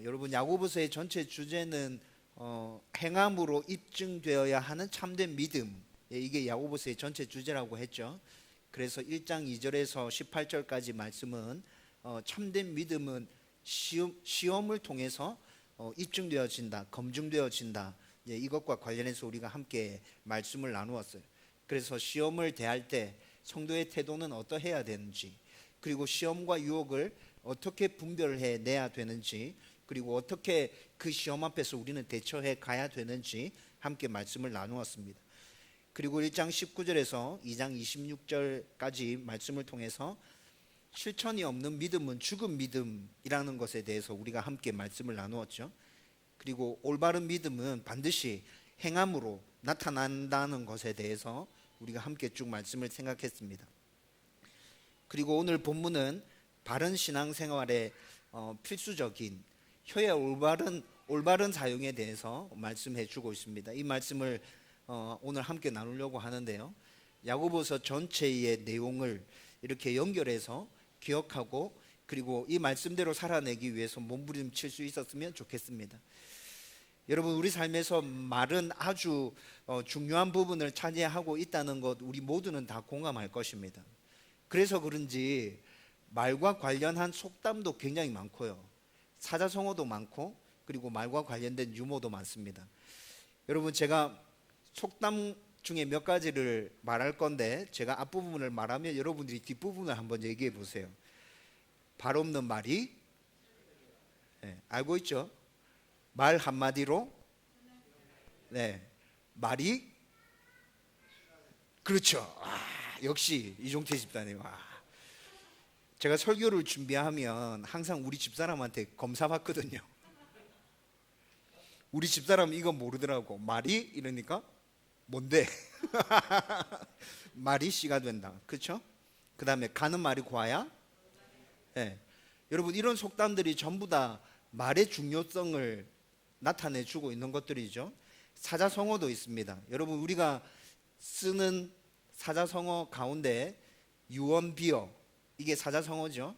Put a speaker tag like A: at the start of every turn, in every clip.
A: 여러분 야고보서의 전체 주제는 행함으로 입증되어야 하는 참된 믿음. 이게 야고보서의 전체 주제라고 했죠. 그래서 1장 2절에서 18절까지 말씀은 참된 믿음은 시험을 통해서 입증되어진다, 검증되어진다. 이것과 관련해서 우리가 함께 말씀을 나누었어요. 그래서 시험을 대할 때 성도의 태도는 어떠해야 되는지, 그리고 시험과 유혹을 어떻게 분별해 내야 되는지, 그리고 어떻게 그 시험 앞에서 우리는 대처해 가야 되는지 함께 말씀을 나누었습니다. 그리고 1장 19절에서 2장 26절까지 말씀을 통해서 실천이 없는 믿음은 죽은 믿음이라는 것에 대해서 우리가 함께 말씀을 나누었죠. 그리고 올바른 믿음은 반드시 행함으로 나타난다는 것에 대해서 우리가 함께 쭉 말씀을 생각했습니다. 그리고 오늘 본문은 바른 신앙생활의 필수적인 혀의 올바른 사용에 대해서 말씀해 주고 있습니다. 이 말씀을 오늘 함께 나누려고 하는데요, 야고보서 전체의 내용을 이렇게 연결해서 기억하고 그리고 이 말씀대로 살아내기 위해서 몸부림칠 수 있었으면 좋겠습니다. 여러분, 우리 삶에서 말은 아주 중요한 부분을 차지하고 있다는 것 우리 모두는 다 공감할 것입니다. 그래서 그런지 말과 관련한 속담도 굉장히 많고요, 사자성어도 많고, 그리고 말과 관련된 유머도 많습니다. 여러분, 제가 속담 중에 몇 가지를 말할 건데 제가 앞부분을 말하면 여러분들이 뒷부분을 한번 얘기해 보세요. 발 없는 말이, 알고 있죠? 말 한마디로, 말이, 그렇죠. 역시 이종태 집사님. 제가 설교를 준비하면 항상 우리 집사람한테 검사 받거든요. 우리 집사람 이거 모르더라고. 말이 이러니까 뭔데? 말이 씨가 된다. 그렇죠? 그 다음에 가는 말이 고와야. 여러분, 이런 속담들이 전부 다 말의 중요성을 나타내주고 있는 것들이죠. 사자성어도 있습니다. 여러분, 우리가 쓰는 사자성어 가운데 유언비어, 이게 사자성어죠.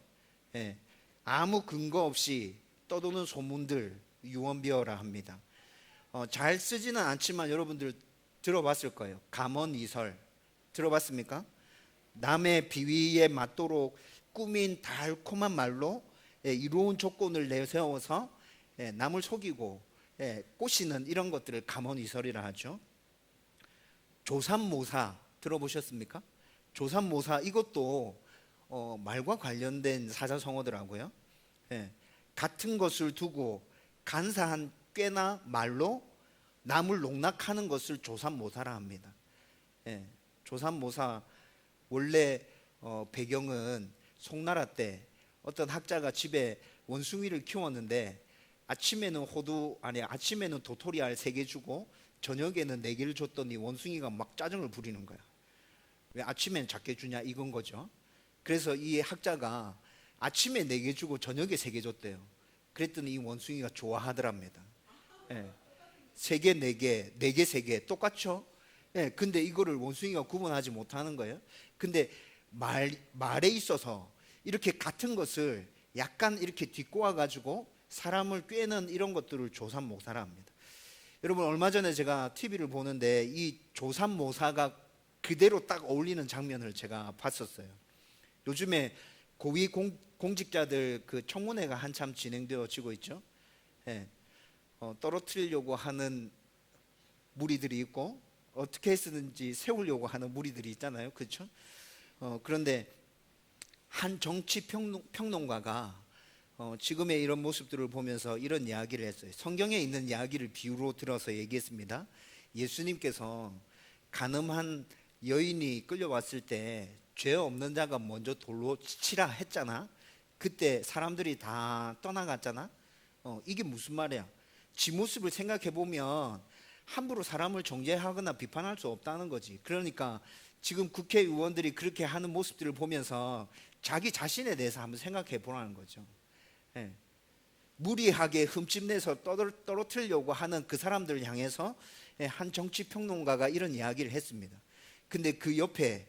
A: 아무 근거 없이 떠도는 소문들 유언비어라 합니다. 잘 쓰지는 않지만 여러분들 들어봤을 거예요. 감언이설 들어봤습니까? 남의 비위에 맞도록 꾸민 달콤한 말로 이로운 조건을 내세워서 남을 속이고 꼬시는 이런 것들을 감언이설이라 하죠. 조삼모사 들어보셨습니까? 조삼모사, 이것도 말과 관련된 사자성어더라고요. 같은 것을 두고 간사한 꾀나 말로 남을 농락하는 것을 조삼모사라 합니다. 조삼모사 원래 배경은 송나라 때 어떤 학자가 집에 원숭이를 키웠는데 아침에는 도토리알 3개 주고 저녁에는 4개를 줬더니 원숭이가 막 짜증을 부리는 거야. 왜 아침엔 작게 주냐, 이건 거죠. 그래서 이 학자가 아침에 4개 주고 저녁에 3개 줬대요. 그랬더니 이 원숭이가 좋아하더랍니다. 3개, 4개, 4개, 3개 똑같죠? 근데 이거를 원숭이가 구분하지 못하는 거예요. 근데 말에 있어서 이렇게 같은 것을 약간 이렇게 뒷꼬아 가지고 사람을 꿰는 이런 것들을 조삼모사라 합니다. 여러분, 얼마 전에 제가 TV를 보는데 이 조삼모사가 그대로 딱 어울리는 장면을 제가 봤었어요. 요즘에 고위 공직자들 그 청문회가 한참 진행되어지고 있죠. 떨어뜨리려고 하는 무리들이 있고 어떻게 쓰든지 세우려고 하는 무리들이 있잖아요. 그렇죠? 그런데 한 정치 평론가가 지금의 이런 모습들을 보면서 이런 이야기를 했어요. 성경에 있는 이야기를 비유로 들어서 얘기했습니다. 예수님께서 가늠한 여인이 끌려왔을 때 죄 없는 자가 먼저 돌로 치라 했잖아. 그때 사람들이 다 떠나갔잖아. 이게 무슨 말이야? 지 모습을 생각해 보면 함부로 사람을 정죄하거나 비판할 수 없다는 거지. 그러니까 지금 국회의원들이 그렇게 하는 모습들을 보면서 자기 자신에 대해서 한번 생각해 보라는 거죠. 무리하게 흠집내서 떨어뜨리려고 하는 그 사람들을 향해서 한 정치평론가가 이런 이야기를 했습니다. 근데 그 옆에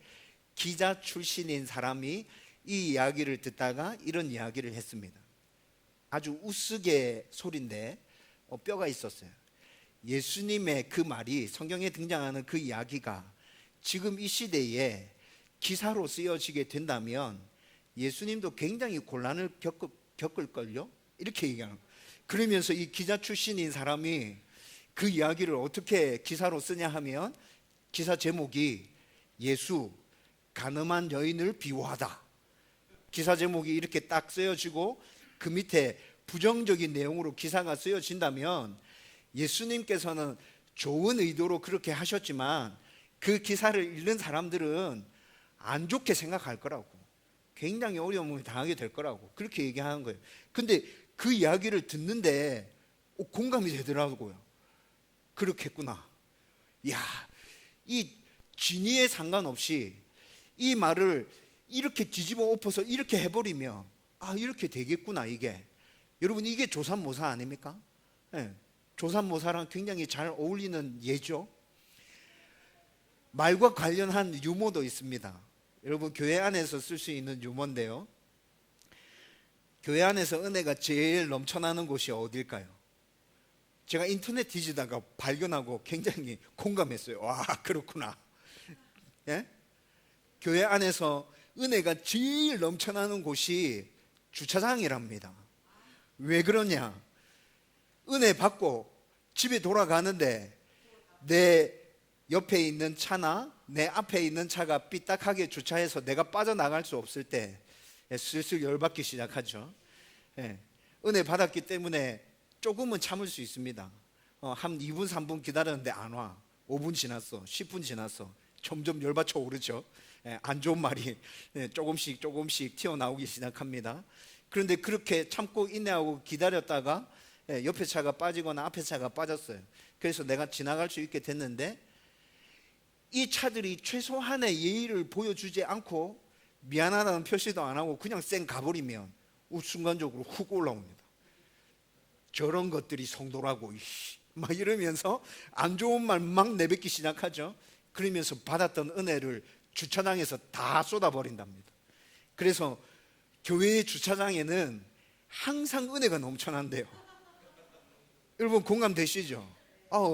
A: 기자 출신인 사람이 이 이야기를 듣다가 이런 이야기를 했습니다. 아주 우스개 소리인데 뼈가 있었어요. 예수님의 그 말이, 성경에 등장하는 그 이야기가 지금 이 시대에 기사로 쓰여지게 된다면 예수님도 굉장히 곤란을 겪을걸요? 이렇게 얘기하는 거예요. 그러면서 이 기자 출신인 사람이 그 이야기를 어떻게 기사로 쓰냐 하면 기사 제목이 예수 가늠한 여인을 비유하다. 기사 제목이 이렇게 딱 쓰여지고 그 밑에 부정적인 내용으로 기사가 쓰여진다면 예수님께서는 좋은 의도로 그렇게 하셨지만 그 기사를 읽는 사람들은 안 좋게 생각할 거라고, 굉장히 어려움을 당하게 될 거라고 그렇게 얘기하는 거예요. 근데 그 이야기를 듣는데 공감이 되더라고요. 그렇겠구나. 야, 이 진위에 상관없이 이 말을 이렇게 뒤집어 엎어서 이렇게 해버리면 이렇게 되겠구나. 이게 여러분, 이게 조삼모사 아닙니까? 네, 조삼모사랑 굉장히 잘 어울리는 예죠. 말과 관련한 유머도 있습니다. 여러분, 교회 안에서 쓸 수 있는 유머인데요, 교회 안에서 은혜가 제일 넘쳐나는 곳이 어딜까요? 제가 인터넷 뒤지다가 발견하고 굉장히 공감했어요. 와, 그렇구나. 예? 교회 안에서 은혜가 제일 넘쳐나는 곳이 주차장이랍니다. 왜 그러냐? 은혜 받고 집에 돌아가는데 내 옆에 있는 차나 내 앞에 있는 차가 삐딱하게 주차해서 내가 빠져나갈 수 없을 때 슬슬 열받기 시작하죠. 예. 은혜 받았기 때문에 조금은 참을 수 있습니다. 한 2분 3분 기다렸는데 안 와. 5분 지났어, 10분 지났어. 점점 열받쳐 오르죠. 안 좋은 말이 조금씩 튀어나오기 시작합니다. 그런데 그렇게 참고 인내하고 기다렸다가 옆에 차가 빠지거나 앞에 차가 빠졌어요. 그래서 내가 지나갈 수 있게 됐는데 이 차들이 최소한의 예의를 보여주지 않고 미안하다는 표시도 안 하고 그냥 쌩 가버리면 순간적으로 훅 올라옵니다. 저런 것들이 성도라고 막 이러면서 안 좋은 말 막 내뱉기 시작하죠. 그러면서 받았던 은혜를 주차장에서 다 쏟아버린답니다. 그래서 교회의 주차장에는 항상 은혜가 넘쳐난대요. 여러분, 공감되시죠?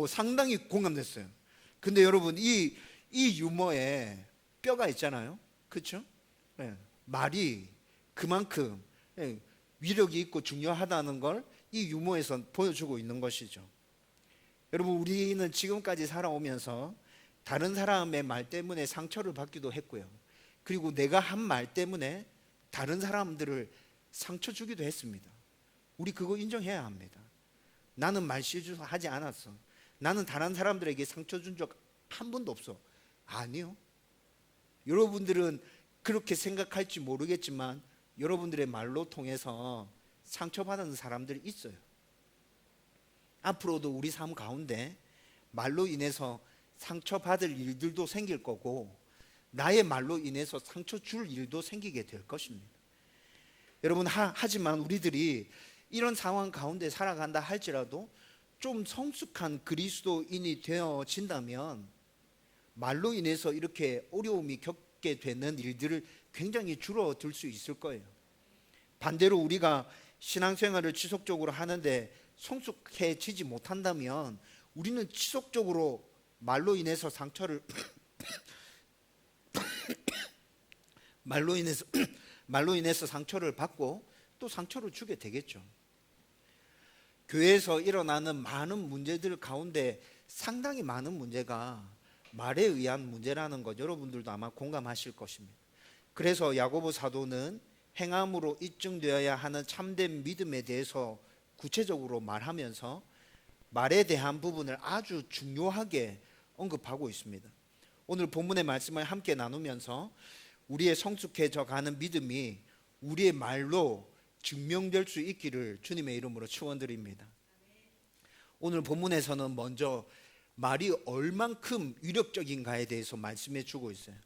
A: 상당히 공감됐어요. 근데 여러분, 이 유머에 뼈가 있잖아요. 그렇죠? 말이 그만큼 위력이 있고 중요하다는 걸 이 유머에서 보여주고 있는 것이죠. 여러분, 우리는 지금까지 살아오면서 다른 사람의 말 때문에 상처를 받기도 했고요. 그리고 내가 한 말 때문에 다른 사람들을 상처 주기도 했습니다. 우리 그거 인정해야 합니다. 나는 말실수 하지 않았어. 나는 다른 사람들에게 상처 준 적 한 번도 없어. 아니요. 여러분들은 그렇게 생각할지 모르겠지만 여러분들의 말로 통해서 상처받은 사람들이 있어요. 앞으로도 우리 삶 가운데 말로 인해서 상처받을 일들도 생길 거고 나의 말로 인해서 상처 줄 일도 생기게 될 것입니다. 여러분, 하지만 우리들이 이런 상황 가운데 살아간다 할지라도 좀 성숙한 그리스도인이 되어진다면 말로 인해서 이렇게 어려움이 겪게 되는 일들을 굉장히 줄어들 수 있을 거예요. 반대로 우리가 신앙생활을 지속적으로 하는데 성숙해지지 못한다면 우리는 지속적으로 말로 인해서 상처를 말로 인해서 상처를 받고 또 상처를 주게 되겠죠. 교회에서 일어나는 많은 문제들 가운데 상당히 많은 문제가 말에 의한 문제라는 것 여러분들도 아마 공감하실 것입니다. 그래서 야고보 사도는 행함으로 입증되어야 하는 참된 믿음에 대해서 구체적으로 말하면서 말에 대한 부분을 아주 중요하게 언급하고 있습니다. 오늘 본문의 말씀을 함께 나누면서 우리의 성숙해져 가는 믿음이 우리의 말로 증명될 수 있기를 주님의 이름으로 축원드립니다. 오늘 본문에서는 먼저 말이 얼만큼 위력적인가에 대해서 말씀해 주고 있어요.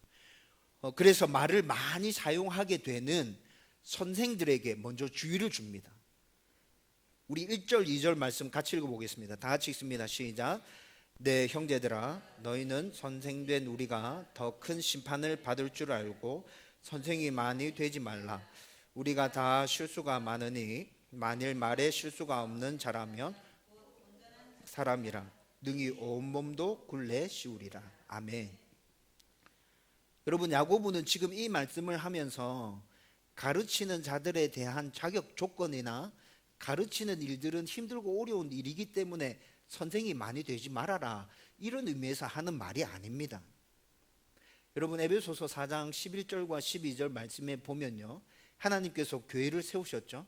A: 그래서 말을 많이 사용하게 되는 선생들에게 먼저 주의를 줍니다. 우리 1절 2절 말씀 같이 읽어보겠습니다. 다 같이 읽습니다. 시작. 네, 형제들아, 너희는 선생된 우리가 더 큰 심판을 받을 줄 알고 선생이 많이 되지 말라. 우리가 다 실수가 많으니 만일 말에 실수가 없는 자라면 사람이라 능히 온몸도 굴레 씌우리라. 아멘. 여러분, 야고보는 지금 이 말씀을 하면서 가르치는 자들에 대한 자격 조건이나 가르치는 일들은 힘들고 어려운 일이기 때문에 선생이 많이 되지 말아라, 이런 의미에서 하는 말이 아닙니다. 여러분, 에베소서 4장 11절과 12절 말씀에 보면요, 하나님께서 교회를 세우셨죠.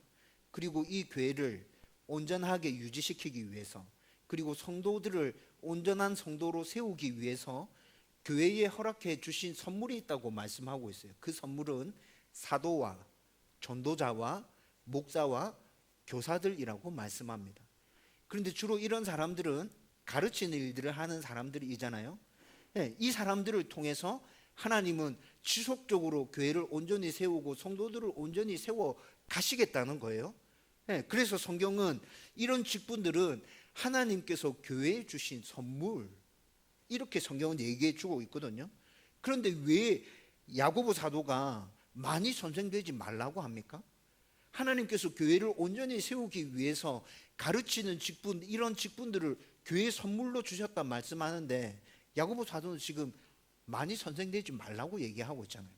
A: 그리고 이 교회를 온전하게 유지시키기 위해서, 그리고 성도들을 온전한 성도로 세우기 위해서 교회에 허락해 주신 선물이 있다고 말씀하고 있어요. 그 선물은 사도와 전도자와 목사와 교사들이라고 말씀합니다. 그런데 주로 이런 사람들은 가르치는 일들을 하는 사람들이잖아요. 이 사람들을 통해서 하나님은 지속적으로 교회를 온전히 세우고 성도들을 온전히 세워 가시겠다는 거예요. 그래서 성경은 이런 직분들은 하나님께서 교회에 주신 선물, 이렇게 성경은 얘기해 주고 있거든요. 그런데 왜 야고보 사도가 많이 선생되지 말라고 합니까? 하나님께서 교회를 온전히 세우기 위해서 가르치는 직분, 이런 직분들을 교회에 선물로 주셨다 말씀하는데, 야고보 사도는 지금 많이 선생되지 말라고 얘기하고 있잖아요.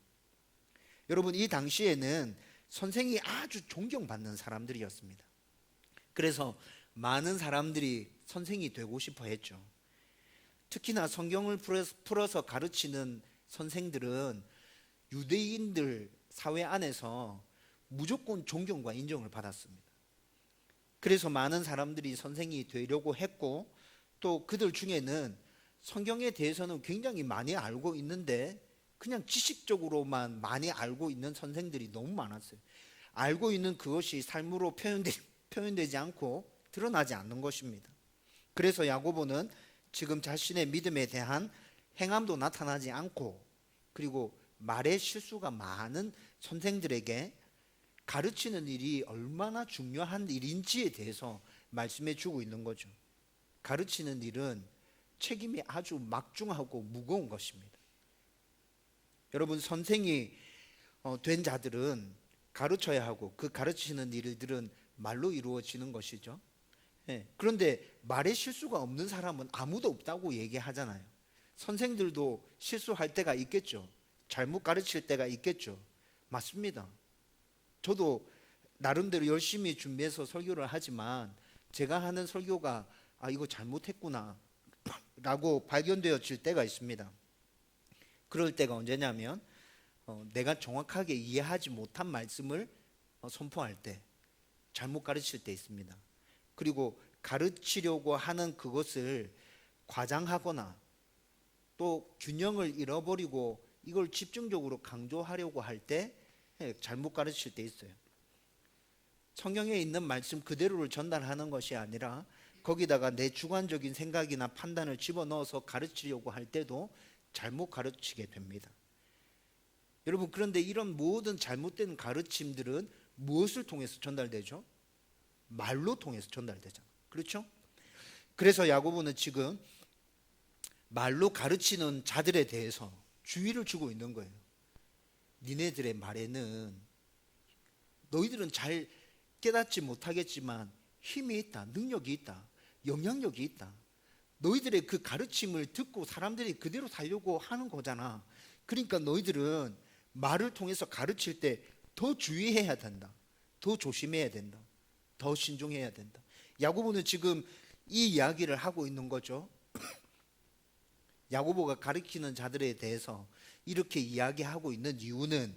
A: 여러분, 이 당시에는 선생이 아주 존경받는 사람들이었습니다. 그래서 많은 사람들이 선생이 되고 싶어 했죠. 특히나 성경을 풀어서 가르치는 선생들은 유대인들 사회 안에서 무조건 존경과 인정을 받았습니다. 그래서 많은 사람들이 선생이 되려고 했고, 또 그들 중에는 성경에 대해서는 굉장히 많이 알고 있는데 그냥 지식적으로만 많이 알고 있는 선생들이 너무 많았어요. 알고 있는 그것이 삶으로 표현되지 않고 드러나지 않는 것입니다. 그래서 야고보는 지금 자신의 믿음에 대한 행함도 나타나지 않고, 그리고 말에 실수가 많은 선생들에게 가르치는 일이 얼마나 중요한 일인지에 대해서 말씀해 주고 있는 거죠. 가르치는 일은 책임이 아주 막중하고 무거운 것입니다. 여러분, 선생이 된 자들은 가르쳐야 하고, 그 가르치는 일들은 말로 이루어지는 것이죠. 그런데 말에 실수가 없는 사람은 아무도 없다고 얘기하잖아요. 선생들도 실수할 때가 있겠죠. 잘못 가르칠 때가 있겠죠. 맞습니다. 저도 나름대로 열심히 준비해서 설교를 하지만 제가 하는 설교가 이거 잘못했구나 라고 발견되어질 때가 있습니다. 그럴 때가 언제냐면 내가 정확하게 이해하지 못한 말씀을 선포할 때, 잘못 가르칠 때 있습니다. 그리고 가르치려고 하는 그것을 과장하거나 또 균형을 잃어버리고 이걸 집중적으로 강조하려고 할 때 잘못 가르칠 때 있어요. 성경에 있는 말씀 그대로를 전달하는 것이 아니라 거기다가 내 주관적인 생각이나 판단을 집어넣어서 가르치려고 할 때도 잘못 가르치게 됩니다. 여러분, 그런데 이런 모든 잘못된 가르침들은 무엇을 통해서 전달되죠? 말로 통해서 전달되잖아요. 그렇죠? 그래서 야고보는 지금 말로 가르치는 자들에 대해서 주의를 주고 있는 거예요. 니네들의 말에는 너희들은 잘 깨닫지 못하겠지만 힘이 있다, 능력이 있다, 영향력이 있다. 너희들의 그 가르침을 듣고 사람들이 그대로 살려고 하는 거잖아. 그러니까 너희들은 말을 통해서 가르칠 때 더 주의해야 된다, 더 조심해야 된다, 더 신중해야 된다. 야고보는 지금 이 이야기를 하고 있는 거죠. 야고보가 가르치는 자들에 대해서 이렇게 이야기하고 있는 이유는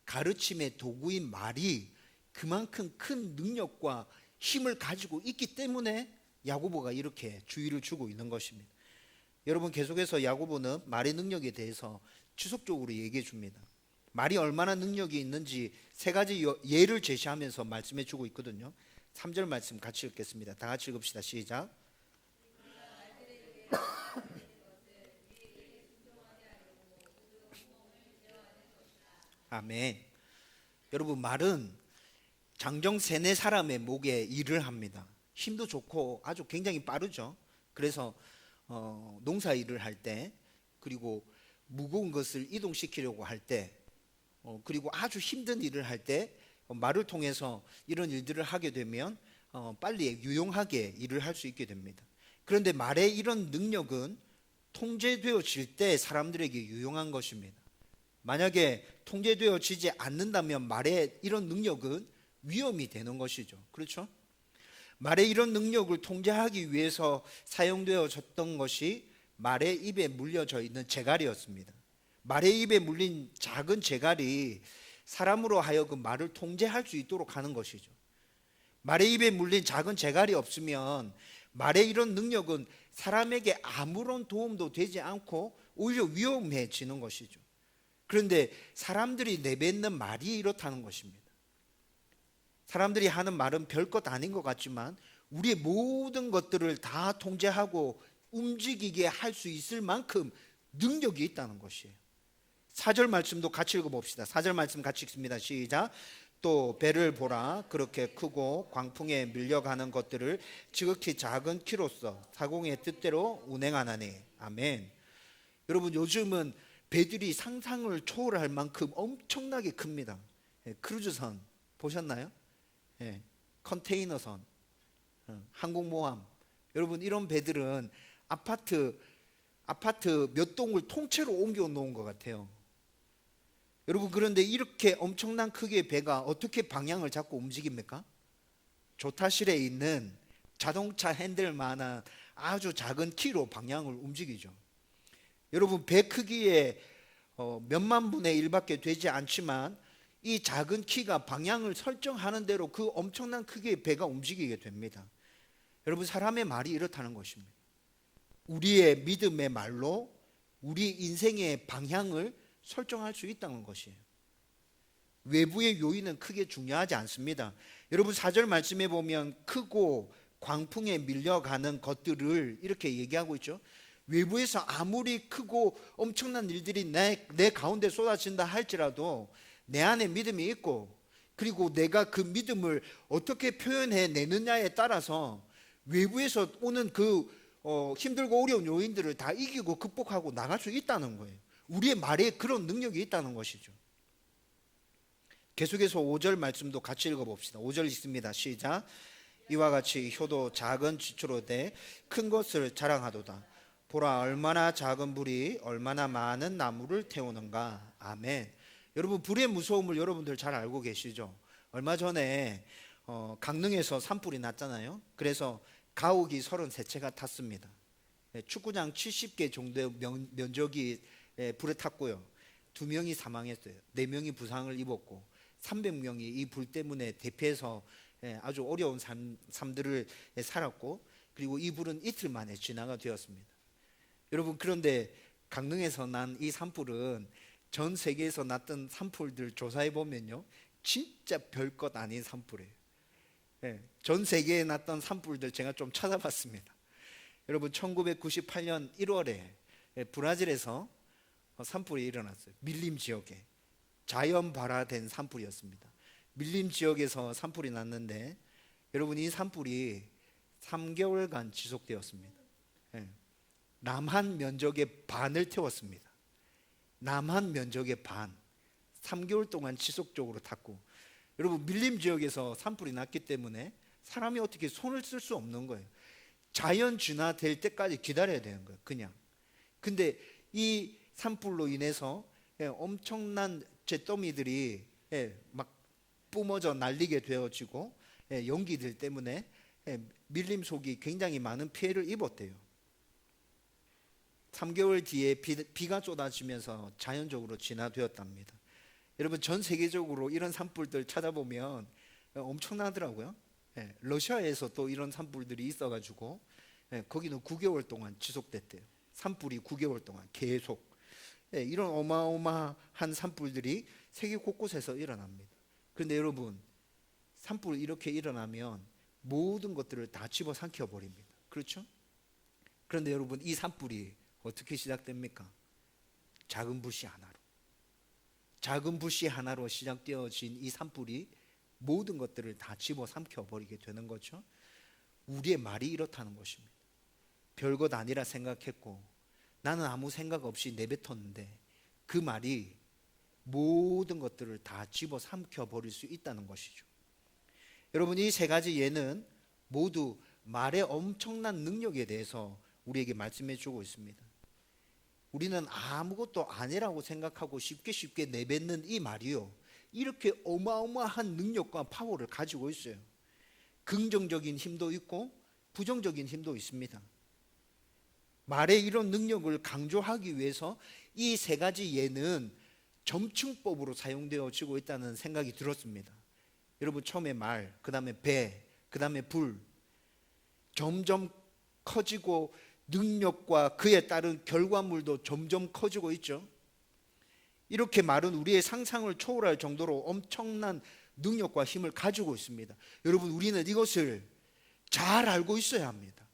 A: 가르침의 도구인 말이 그만큼 큰 능력과 힘을 가지고 있기 때문에 야고보가 이렇게 주의를 주고 있는 것입니다. 여러분, 계속해서 야고보는 말의 능력에 대해서 지속적으로 얘기해 줍니다. 말이 얼마나 능력이 있는지 세 가지 예를 제시하면서 말씀해 주고 있거든요. 3절 말씀 같이 읽겠습니다. 다 같이 읽읍시다. 시작. 아멘. 여러분, 말은 장정 세네 사람의 목에 일을 합니다. 힘도 좋고 아주 굉장히 빠르죠. 그래서 농사 일을 할 때, 그리고 무거운 것을 이동시키려고 할 때, 그리고 아주 힘든 일을 할 때 말을 통해서 이런 일들을 하게 되면 빨리 유용하게 일을 할 수 있게 됩니다. 그런데 말의 이런 능력은 통제되어질 때 사람들에게 유용한 것입니다. 만약에 통제되어지지 않는다면 말의 이런 능력은 위험이 되는 것이죠. 그렇죠? 말의 이런 능력을 통제하기 위해서 사용되어졌던 것이 말의 입에 물려져 있는 재갈이었습니다. 말의 입에 물린 작은 재갈이 사람으로 하여금 말을 통제할 수 있도록 하는 것이죠. 말의 입에 물린 작은 재갈이 없으면 말의 이런 능력은 사람에게 아무런 도움도 되지 않고 오히려 위험해지는 것이죠. 그런데 사람들이 내뱉는 말이 이렇다는 것입니다. 사람들이 하는 말은 별것 아닌 것 같지만 우리의 모든 것들을 다 통제하고 움직이게 할 수 있을 만큼 능력이 있다는 것이에요. 4절 말씀도 같이 읽어봅시다. 4절 말씀 같이 읽습니다. 시작. 또 배를 보라. 그렇게 크고 광풍에 밀려가는 것들을 지극히 작은 키로서 사공의 뜻대로 운행하나니. 아멘. 여러분, 요즘은 배들이 상상을 초월할 만큼 엄청나게 큽니다. 크루즈선 보셨나요? 컨테이너선, 항공모함. 여러분, 이런 배들은 아파트 몇 동을 통째로 옮겨 놓은 것 같아요. 여러분, 그런데 이렇게 엄청난 크기의 배가 어떻게 방향을 잡고 움직입니까? 조타실에 있는 자동차 핸들만한 아주 작은 키로 방향을 움직이죠. 여러분, 배 크기의 몇만 분의 1밖에 되지 않지만 이 작은 키가 방향을 설정하는 대로 그 엄청난 크기의 배가 움직이게 됩니다. 여러분, 사람의 말이 이렇다는 것입니다. 우리의 믿음의 말로 우리 인생의 방향을 설정할 수 있다는 것이에요. 외부의 요인은 크게 중요하지 않습니다. 여러분, 4절 말씀에 보면 크고 광풍에 밀려가는 것들을 이렇게 얘기하고 있죠. 외부에서 아무리 크고 엄청난 일들이 내 가운데 쏟아진다 할지라도 내 안에 믿음이 있고, 그리고 내가 그 믿음을 어떻게 표현해 내느냐에 따라서 외부에서 오는 그 힘들고 어려운 요인들을 다 이기고 극복하고 나갈 수 있다는 거예요. 우리의 말에 그런 능력이 있다는 것이죠. 계속해서 5절 말씀도 같이 읽어봅시다. 5절 있습니다. 시작. 이와 같이 효도 작은 지초로 돼 큰 것을 자랑하도다. 보라, 얼마나 작은 불이 얼마나 많은 나무를 태우는가. 아멘. 여러분, 불의 무서움을 여러분들 잘 알고 계시죠? 얼마 전에 강릉에서 산불이 났잖아요. 그래서 가옥이 33채가 탔습니다. 축구장 70개 정도의 면적이 불에 탔고요. 2명이 사망했어요. 4명이 부상을 입었고 300명이 이 불 때문에 대피해서 아주 어려운 삶들을 살았고, 그리고 이 불은 이틀 만에 진화가 되었습니다. 여러분, 그런데 강릉에서 난 이 산불은 전 세계에서 났던 산불들 조사해 보면요, 진짜 별것 아닌 산불이에요. 전 세계에 났던 산불들 제가 좀 찾아봤습니다. 여러분, 1998년 1월에 브라질에서 산불이 일어났어요. 밀림 지역에 자연 발화된 산불이었습니다. 밀림 지역에서 산불이 났는데, 여러분, 이 산불이 3개월간 지속되었습니다. 남한 면적의 반을 태웠습니다. 남한 면적의 반, 3개월 동안 지속적으로 탔고, 여러분, 밀림 지역에서 산불이 났기 때문에 사람이 어떻게 손을 쓸 수 없는 거예요. 자연 진화될 때까지 기다려야 되는 거예요, 그냥. 근데 이 산불로 인해서 엄청난 잿더미들이 막 뿜어져 날리게 되어지고, 연기들 때문에 밀림 속이 굉장히 많은 피해를 입었대요. 3개월 뒤에 비가 쏟아지면서 자연적으로 진화되었답니다. 여러분, 전 세계적으로 이런 산불들 찾아보면 엄청나더라고요. 러시아에서 또 이런 산불들이 있어가지고 거기는 9개월 동안 지속됐대요. 산불이 9개월 동안 계속. 이런 어마어마한 산불들이 세계 곳곳에서 일어납니다. 그런데 여러분, 산불이 이렇게 일어나면 모든 것들을 다 집어삼켜 버립니다. 그렇죠? 그런데 여러분, 이 산불이 어떻게 시작됩니까? 작은 불씨 하나로. 작은 불씨 하나로 시작되어진 이 산불이 모든 것들을 다 집어삼켜 버리게 되는 거죠. 우리의 말이 이렇다는 것입니다. 별것 아니라 생각했고 나는 아무 생각 없이 내뱉었는데 그 말이 모든 것들을 다 집어삼켜 버릴 수 있다는 것이죠. 여러분, 이 세 가지 예는 모두 말의 엄청난 능력에 대해서 우리에게 말씀해 주고 있습니다. 우리는 아무것도 아니라고 생각하고 쉽게 내뱉는 이 말이요, 이렇게 어마어마한 능력과 파워를 가지고 있어요. 긍정적인 힘도 있고 부정적인 힘도 있습니다. 말의 이런 능력을 강조하기 위해서 이 세 가지 예는 점층법으로 사용되어지고 있다는 생각이 들었습니다. 여러분, 처음에 말, 그 다음에 배, 그 다음에 불, 점점 커지고 능력과 그에 따른 결과물도 점점 커지고 있죠. 이렇게 말은 우리의 상상을 초월할 정도로 엄청난 능력과 힘을 가지고 있습니다. 여러분, 우리는 이것을 잘 알고 있어야 합니다.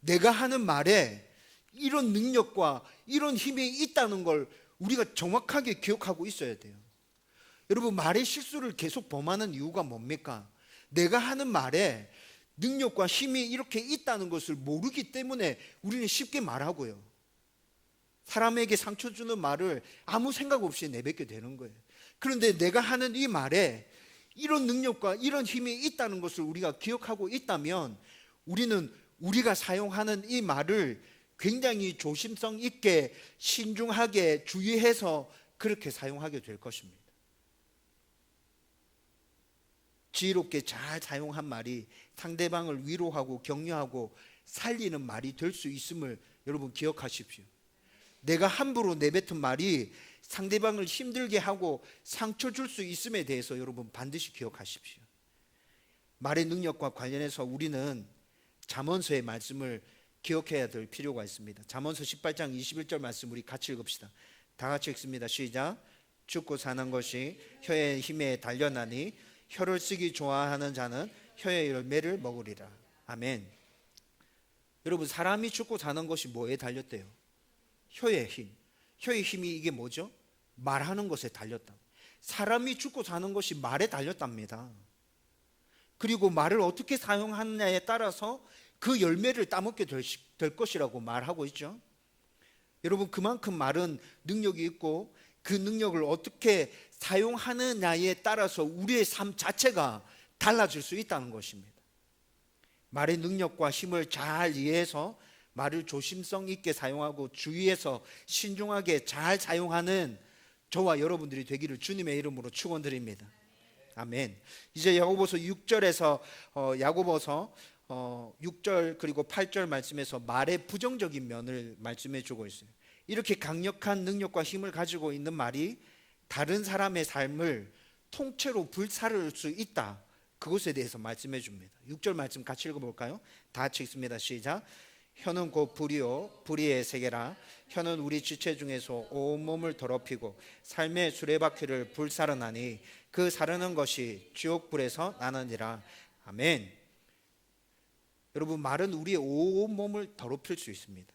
A: 내가 하는 말에 이런 능력과 이런 힘이 있다는 걸 우리가 정확하게 기억하고 있어야 돼요. 여러분, 말의 실수를 계속 범하는 이유가 뭡니까? 내가 하는 말에 능력과 힘이 이렇게 있다는 것을 모르기 때문에 우리는 쉽게 말하고요, 사람에게 상처 주는 말을 아무 생각 없이 내뱉게 되는 거예요. 그런데 내가 하는 이 말에 이런 능력과 이런 힘이 있다는 것을 우리가 기억하고 있다면 우리는 우리가 사용하는 이 말을 굉장히 조심성 있게 신중하게 주의해서 그렇게 사용하게 될 것입니다. 지혜롭게 잘 사용한 말이 상대방을 위로하고 격려하고 살리는 말이 될 수 있음을 여러분 기억하십시오. 내가 함부로 내뱉은 말이 상대방을 힘들게 하고 상처 줄 수 있음에 대해서 여러분 반드시 기억하십시오. 말의 능력과 관련해서 우리는 잠언서의 말씀을 기억해야 될 필요가 있습니다. 잠언서 18장 21절 말씀 우리 같이 읽읍시다. 다 같이 읽습니다. 시작. 죽고 사는 것이 혀의 힘에 달려나니 혀를 쓰기 좋아하는 자는 혀의 열매를 먹으리라. 아멘. 여러분, 사람이 죽고 사는 것이 뭐에 달렸대요? 혀의 힘. 혀의 힘이 이게 뭐죠? 말하는 것에 달렸다. 사람이 죽고 사는 것이 말에 달렸답니다. 그리고 말을 어떻게 사용하느냐에 따라서 그 열매를 따먹게 될 것이라고 말하고 있죠. 여러분, 그만큼 말은 능력이 있고 그 능력을 어떻게 사용하느냐에 따라서 우리의 삶 자체가 달라질 수 있다는 것입니다. 말의 능력과 힘을 잘 이해해서 말을 조심성 있게 사용하고 주의해서 신중하게 잘 사용하는 저와 여러분들이 되기를 주님의 이름으로 축원드립니다. 아멘. 이제 야고보서 6절에서 야고보서 6절 그리고 8절 말씀에서 말의 부정적인 면을 말씀해 주고 있어요. 이렇게 강력한 능력과 힘을 가지고 있는 말이 다른 사람의 삶을 통째로 불사를 수 있다, 그것에 대해서 말씀해 줍니다. 6절 말씀 같이 읽어볼까요? 다 같이 읽습니다. 시작. 혀는 곧 불이요 불의의 세계라. 혀는 우리 지체 중에서 온몸을 더럽히고 삶의 수레바퀴를 불사르나니 그 사르는 것이 지옥불에서 나느니라. 아멘. 여러분, 말은 우리의 온몸을 더럽힐 수 있습니다.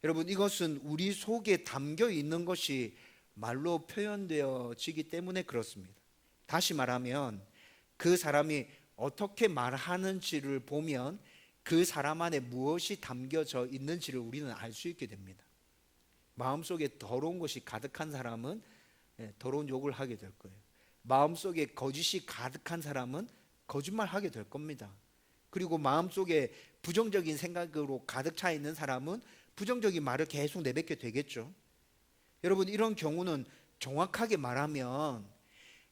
A: 여러분, 이것은 우리 속에 담겨 있는 것이 말로 표현되어지기 때문에 그렇습니다. 다시 말하면 그 사람이 어떻게 말하는지를 보면 그 사람 안에 무엇이 담겨져 있는지를 우리는 알 수 있게 됩니다. 마음속에 더러운 것이 가득한 사람은 더러운 욕을 하게 될 거예요. 마음속에 거짓이 가득한 사람은 거짓말하게 될 겁니다. 그리고 마음속에 부정적인 생각으로 가득 차 있는 사람은 부정적인 말을 계속 내뱉게 되겠죠. 여러분, 이런 경우는 정확하게 말하면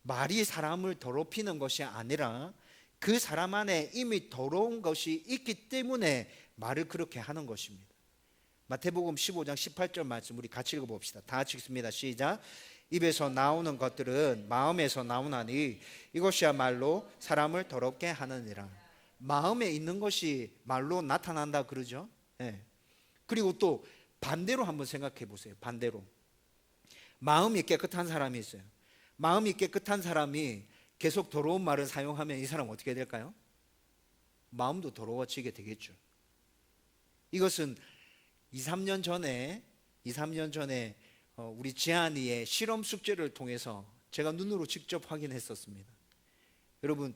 A: 말이 사람을 더럽히는 것이 아니라 그 사람 안에 이미 더러운 것이 있기 때문에 말을 그렇게 하는 것입니다. 마태복음 15장 18절 말씀 우리 같이 읽어봅시다. 다 같이 읽습니다. 시작. 입에서 나오는 것들은 마음에서 나오나니 이것이야말로 사람을 더럽게 하느니라. 마음에 있는 것이 말로 나타난다 그러죠. 네. 그리고 또 반대로 한번 생각해 보세요. 반대로 마음이 깨끗한 사람이 있어요. 마음이 깨끗한 사람이 계속 더러운 말을 사용하면 이 사람 어떻게 될까요? 마음도 더러워지게 되겠죠. 이것은 2, 3년 전에 우리 지한이의 실험 숙제를 통해서 제가 눈으로 직접 확인했었습니다. 여러분,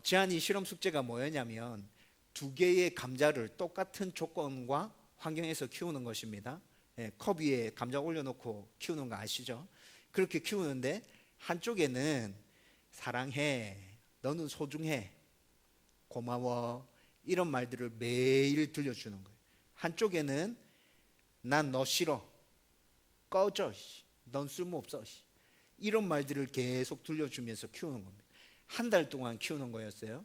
A: 지한이 실험 숙제가 뭐였냐면 2개의 감자를 똑같은 조건과 환경에서 키우는 것입니다. 컵 위에 감자 올려놓고 키우는 거 아시죠? 그렇게 키우는데 한쪽에는 사랑해, 너는 소중해, 고마워 이런 말들을 매일 들려주는 거예요. 한쪽에는 난 너 싫어, 꺼져, 넌 쓸모없어, 이런 말들을 계속 들려주면서 키우는 겁니다. 한 달 동안 키우는 거였어요.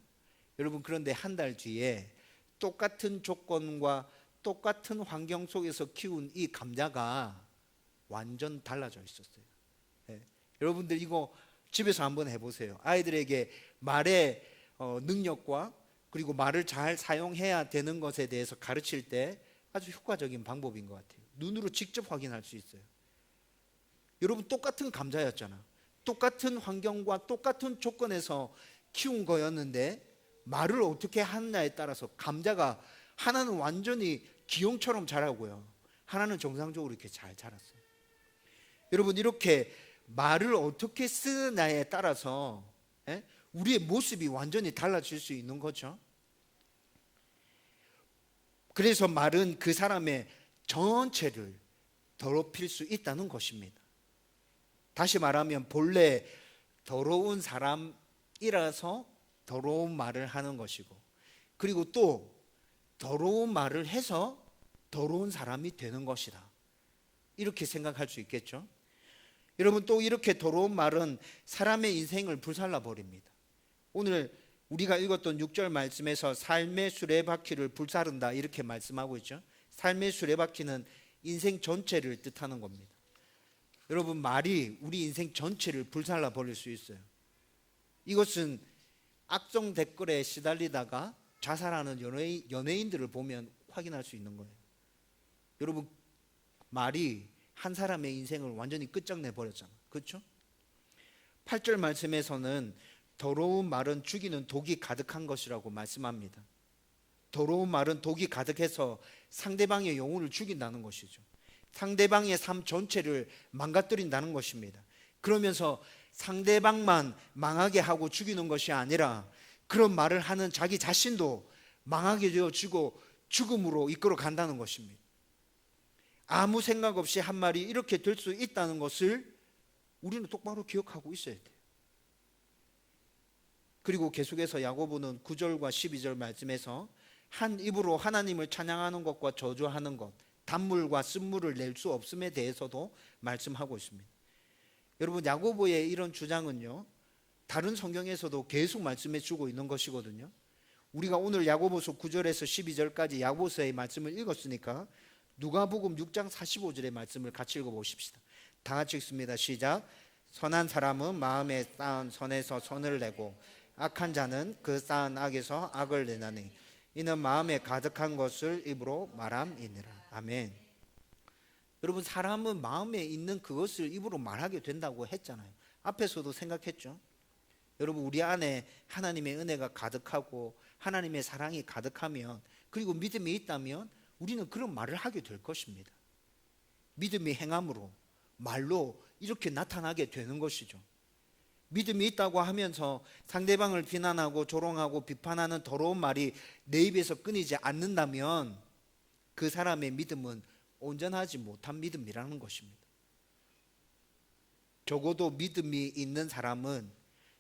A: 여러분, 그런데 한 달 뒤에 똑같은 조건과 똑같은 환경 속에서 키운 이 감자가 완전 달라져 있었어요. 네. 여러분들 이거 집에서 한번 해보세요. 아이들에게 말의 능력과 그리고 말을 잘 사용해야 되는 것에 대해서 가르칠 때 아주 효과적인 방법인 것 같아요. 눈으로 직접 확인할 수 있어요. 여러분, 똑같은 감자였잖아. 똑같은 환경과 똑같은 조건에서 키운 거였는데 말을 어떻게 하느냐에 따라서 감자가 하나는 완전히 기용처럼 자라고요, 하나는 정상적으로 이렇게 잘 자랐어요. 여러분, 이렇게 말을 어떻게 쓰느냐에 따라서 우리의 모습이 완전히 달라질 수 있는 거죠. 그래서 말은 그 사람의 전체를 더럽힐 수 있다는 것입니다. 다시 말하면 본래 더러운 사람이라서 더러운 말을 하는 것이고, 그리고 또 더러운 말을 해서 더러운 사람이 되는 것이다, 이렇게 생각할 수 있겠죠. 여러분, 또 이렇게 더러운 말은 사람의 인생을 불살라 버립니다. 오늘 우리가 읽었던 6절 말씀에서 삶의 수레바퀴를 불사른다 이렇게 말씀하고 있죠. 삶의 수레바퀴는 인생 전체를 뜻하는 겁니다. 여러분, 말이 우리 인생 전체를 불살라 버릴 수 있어요. 이것은 악성 댓글에 시달리다가 자살하는 연예인들을 보면 확인할 수 있는 거예요. 여러분, 말이 한 사람의 인생을 완전히 끝장내 버렸잖아, 그렇죠? 8절 말씀에서는 더러운 말은 죽이는 독이 가득한 것이라고 말씀합니다. 더러운 말은 독이 가득해서 상대방의 영혼을 죽인다는 것이죠. 상대방의 삶 전체를 망가뜨린다는 것입니다. 그러면서 상대방만 망하게 하고 죽이는 것이 아니라 그런 말을 하는 자기 자신도 망하게 되어지고 죽음으로 이끌어 간다는 것입니다. 아무 생각 없이 한 말이 이렇게 될 수 있다는 것을 우리는 똑바로 기억하고 있어야 돼요. 그리고 계속해서 야고보는 9절과 12절 말씀에서 한 입으로 하나님을 찬양하는 것과 저주하는 것, 단물과 쓴물을 낼 수 없음에 대해서도 말씀하고 있습니다. 여러분, 야고보의 이런 주장은요, 다른 성경에서도 계속 말씀해 주고 있는 것이거든요. 우리가 오늘 야고보서 9절에서 12절까지 야고보서의 말씀을 읽었으니까 누가복음 6장 45절의 말씀을 같이 읽어보십시다. 다 같이 읽습니다. 시작. 선한 사람은 마음에 쌓은 선에서 선을 내고 악한 자는 그 쌓은 악에서 악을 내나니 이는 마음에 가득한 것을 입으로 말함이니라. 아멘. 여러분, 사람은 마음에 있는 그것을 입으로 말하게 된다고 했잖아요. 앞에서도 생각했죠. 여러분, 우리 안에 하나님의 은혜가 가득하고 하나님의 사랑이 가득하면, 그리고 믿음이 있다면 우리는 그런 말을 하게 될 것입니다. 믿음이 행함으로, 말로 이렇게 나타나게 되는 것이죠. 믿음이 있다고 하면서 상대방을 비난하고 조롱하고 비판하는 더러운 말이 내 입에서 끊이지 않는다면 그 사람의 믿음은 온전하지 못한 믿음이라는 것입니다. 적어도 믿음이 있는 사람은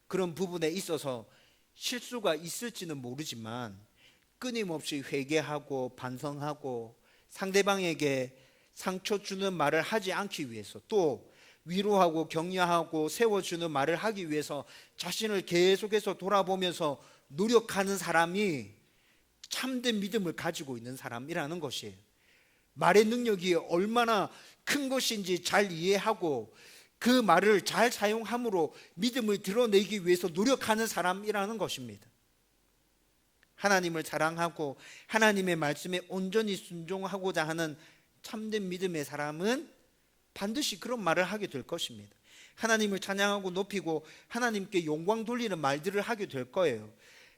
A: 그런 부분에 있어서 실수가 있을지는 모르지만 끊임없이 회개하고 반성하고 상대방에게 상처 주는 말을 하지 않기 위해서, 또 위로하고 격려하고 세워주는 말을 하기 위해서 자신을 계속해서 돌아보면서 노력하는 사람이 참된 믿음을 가지고 있는 사람이라는 것이에요. 말의 능력이 얼마나 큰 것인지 잘 이해하고 그 말을 잘 사용함으로 믿음을 드러내기 위해서 노력하는 사람이라는 것입니다. 하나님을 사랑하고 하나님의 말씀에 온전히 순종하고자 하는 참된 믿음의 사람은 반드시 그런 말을 하게 될 것입니다. 하나님을 찬양하고 높이고 하나님께 영광 돌리는 말들을 하게 될 거예요.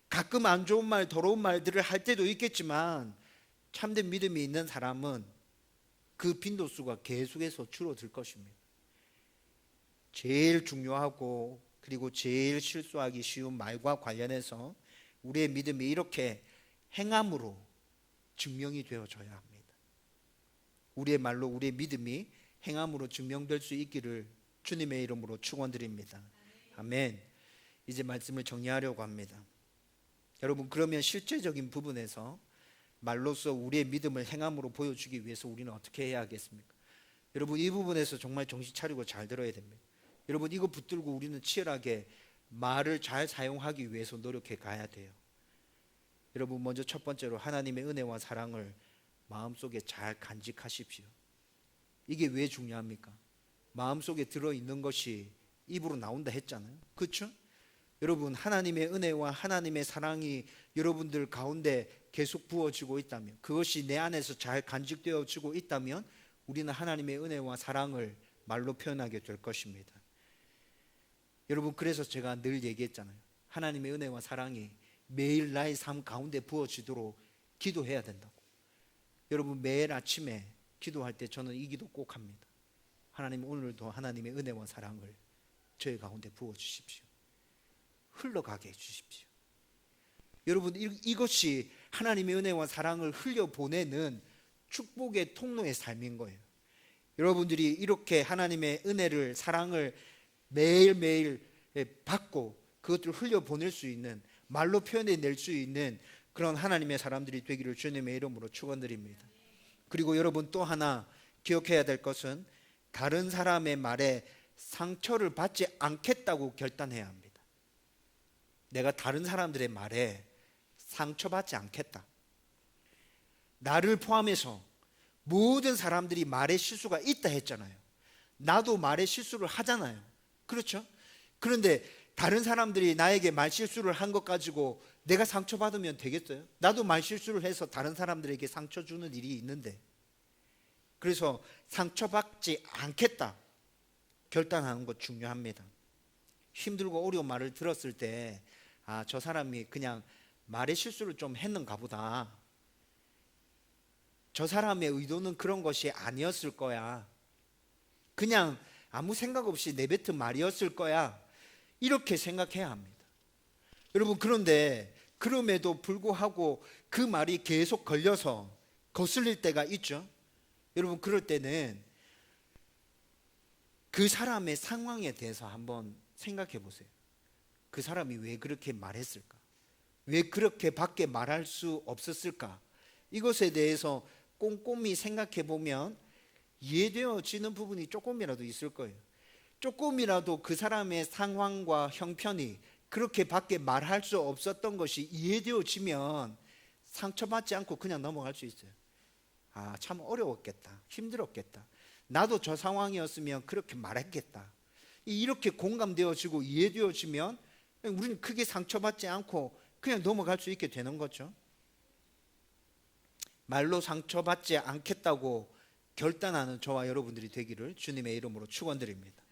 A: 가끔 안 좋은 말, 더러운 말들을 할 때도 있겠지만 참된 믿음이 있는 사람은 그 빈도수가 계속해서 줄어들 것입니다. 제일 중요하고 그리고 제일 실수하기 쉬운 말과 관련해서 우리의 믿음이 이렇게 행함으로 증명이 되어져야 합니다. 우리의 말로 우리의 믿음이 행함으로 증명될 수 있기를 주님의 이름으로 축원드립니다. 아멘. 이제 말씀을 정리하려고 합니다. 여러분, 그러면 실제적인 부분에서 말로써 우리의 믿음을 행함으로 보여주기 위해서 우리는 어떻게 해야 하겠습니까? 여러분, 이 부분에서 정말 정신 차리고 잘 들어야 됩니다. 여러분, 이거 붙들고 우리는 치열하게 말을 잘 사용하기 위해서 노력해 가야 돼요. 여러분, 먼저 첫 번째로 하나님의 은혜와 사랑을 마음속에 잘 간직하십시오. 이게 왜 중요합니까? 마음속에 들어있는 것이 입으로 나온다 했잖아요. 그렇죠? 여러분, 하나님의 은혜와 하나님의 사랑이 여러분들 가운데 계속 부어지고 있다면, 그것이 내 안에서 잘 간직되어지고 있다면 우리는 하나님의 은혜와 사랑을 말로 표현하게 될 것입니다. 여러분, 그래서 제가 늘 얘기했잖아요. 하나님의 은혜와 사랑이 매일 나의 삶 가운데 부어지도록 기도해야 된다고. 여러분, 매일 아침에 기도할 때 저는 이 기도 꼭 합니다. 하나님, 오늘도 하나님의 은혜와 사랑을 저희 가운데 부어주십시오. 흘러가게 해주십시오. 여러분, 이것이 하나님의 은혜와 사랑을 흘려보내는 축복의 통로의 삶인 거예요. 여러분들이 이렇게 하나님의 은혜를, 사랑을 매일매일 받고 그것들을 흘려보낼 수 있는, 말로 표현해낼 수 있는 그런 하나님의 사람들이 되기를 주님의 이름으로 축원드립니다. 그리고 여러분, 또 하나 기억해야 될 것은 다른 사람의 말에 상처를 받지 않겠다고 결단해야 합니다. 내가 다른 사람들의 말에 상처받지 않겠다. 나를 포함해서 모든 사람들이 말에 실수가 있다 했잖아요. 나도 말에 실수를 하잖아요. 그렇죠? 그런데 다른 사람들이 나에게 말 실수를 한 것 가지고 내가 상처받으면 되겠어요? 나도 말 실수를 해서 다른 사람들에게 상처 주는 일이 있는데, 그래서 상처받지 않겠다 결단하는 것 중요합니다. 힘들고 어려운 말을 들었을 때, 아, 저 사람이 그냥 말의 실수를 좀 했는가 보다, 저 사람의 의도는 그런 것이 아니었을 거야, 그냥 아무 생각 없이 내뱉은 말이었을 거야, 이렇게 생각해야 합니다. 여러분, 그런데 그럼에도 불구하고 그 말이 계속 걸려서 거슬릴 때가 있죠. 여러분, 그럴 때는 그 사람의 상황에 대해서 한번 생각해 보세요. 그 사람이 왜 그렇게 말했을까? 왜 그렇게 밖에 말할 수 없었을까? 이것에 대해서 꼼꼼히 생각해 보면 이해되어지는 부분이 조금이라도 있을 거예요. 조금이라도 그 사람의 상황과 형편이 그렇게 밖에 말할 수 없었던 것이 이해되어지면 상처받지 않고 그냥 넘어갈 수 있어요. 아, 참 어려웠겠다, 힘들었겠다, 나도 저 상황이었으면 그렇게 말했겠다, 이렇게 공감되어지고 이해되어지면 우리는 크게 상처받지 않고 그냥 넘어갈 수 있게 되는 거죠. 말로 상처받지 않겠다고 결단하는 저와 여러분들이 되기를 주님의 이름으로 축원드립니다.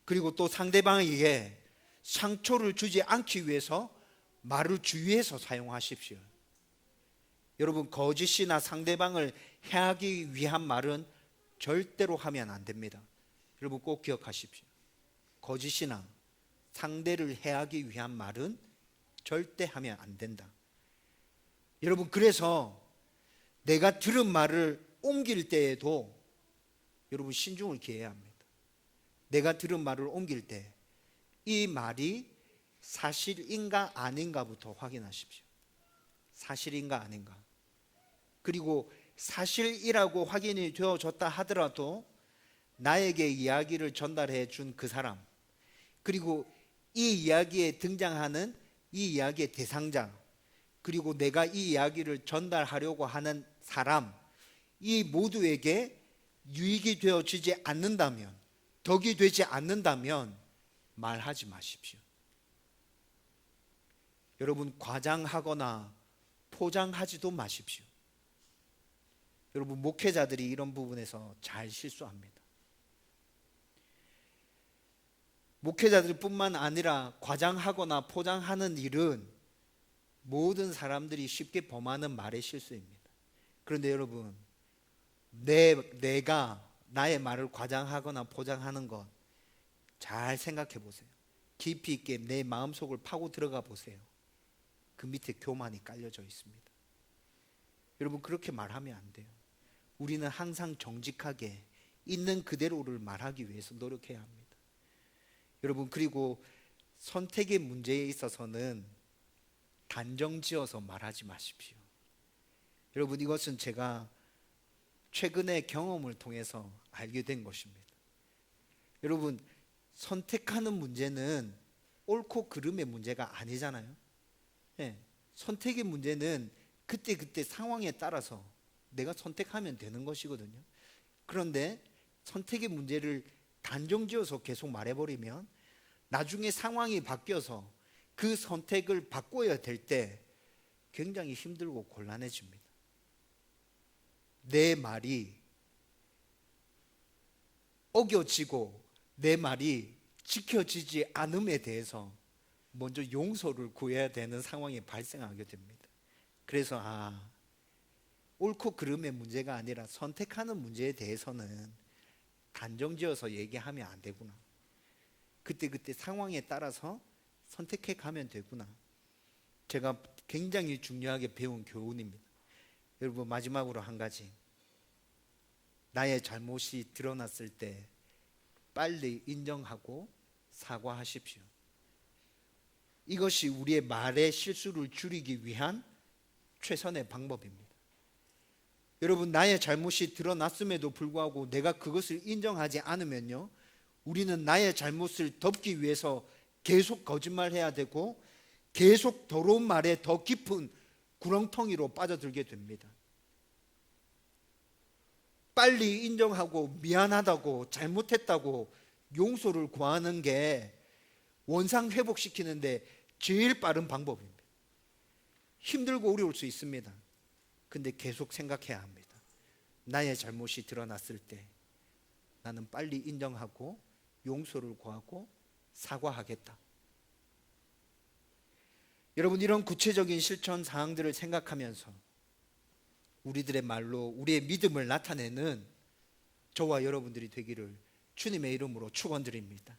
A: 그리고 또 상대방에게 상처를 주지 않기 위해서 말을 주의해서 사용하십시오. 여러분, 거짓이나 상대방을 해하기 위한 말은 절대로 하면 안 됩니다. 여러분, 꼭 기억하십시오. 거짓이나 상대를 해하기 위한 말은 절대 하면 안 된다. 여러분, 그래서 내가 들은 말을 옮길 때에도 여러분 신중을 기해야 합니다. 내가 들은 말을 옮길 때 이 말이 사실인가 아닌가부터 확인하십시오. 사실인가 아닌가. 그리고 사실이라고 확인이 되어졌다 하더라도 나에게 이야기를 전달해 준 그 사람, 그리고 이 이야기에 등장하는 이 이야기의 대상자, 그리고 내가 이 이야기를 전달하려고 하는 사람, 이 모두에게 유익이 되어지지 않는다면, 덕이 되지 않는다면 말하지 마십시오. 여러분, 과장하거나 포장하지도 마십시오. 여러분, 목회자들이 이런 부분에서 잘 실수합니다. 목회자들뿐만 아니라 과장하거나 포장하는 일은 모든 사람들이 쉽게 범하는 말의 실수입니다. 그런데 여러분, 내가 나의 말을 과장하거나 포장하는 것 잘 생각해 보세요. 깊이 있게 내 마음속을 파고 들어가 보세요. 그 밑에 교만이 깔려져 있습니다. 여러분, 그렇게 말하면 안 돼요. 우리는 항상 정직하게 있는 그대로를 말하기 위해서 노력해야 합니다. 여러분, 그리고 선택의 문제에 있어서는 단정지어서 말하지 마십시오. 여러분, 이것은 제가 최근에 경험을 통해서 알게 된 것입니다. 여러분, 선택하는 문제는 옳고 그름의 문제가 아니잖아요. 네, 선택의 문제는 그때그때 상황에 따라서 내가 선택하면 되는 것이거든요. 그런데 선택의 문제를 단정지어서 계속 말해버리면 나중에 상황이 바뀌어서 그 선택을 바꿔야 될 때 굉장히 힘들고 곤란해집니다. 내 말이 어겨지고 내 말이 지켜지지 않음에 대해서 먼저 용서를 구해야 되는 상황이 발생하게 됩니다. 그래서 옳고 그름의 문제가 아니라 선택하는 문제에 대해서는 단정지어서 얘기하면 안 되구나. 그때그때 상황에 따라서 선택해 가면 되구나. 제가 굉장히 중요하게 배운 교훈입니다. 여러분, 마지막으로 한 가지. 나의 잘못이 드러났을 때 빨리 인정하고 사과하십시오. 이것이 우리의 말의 실수를 줄이기 위한 최선의 방법입니다. 여러분, 나의 잘못이 드러났음에도 불구하고 내가 그것을 인정하지 않으면요, 우리는 나의 잘못을 덮기 위해서 계속 거짓말해야 되고 계속 더러운 말에 더 깊은 구렁텅이로 빠져들게 됩니다. 빨리 인정하고 미안하다고 잘못했다고 용서를 구하는 게 원상 회복시키는데 제일 빠른 방법입니다. 힘들고 어려울 수 있습니다. 근데 계속 생각해야 합니다. 나의 잘못이 드러났을 때 나는 빨리 인정하고 용서를 구하고 사과하겠다. 여러분, 이런 구체적인 실천 사항들을 생각하면서 우리들의 말로 우리의 믿음을 나타내는 저와 여러분들이 되기를 주님의 이름으로 축원드립니다.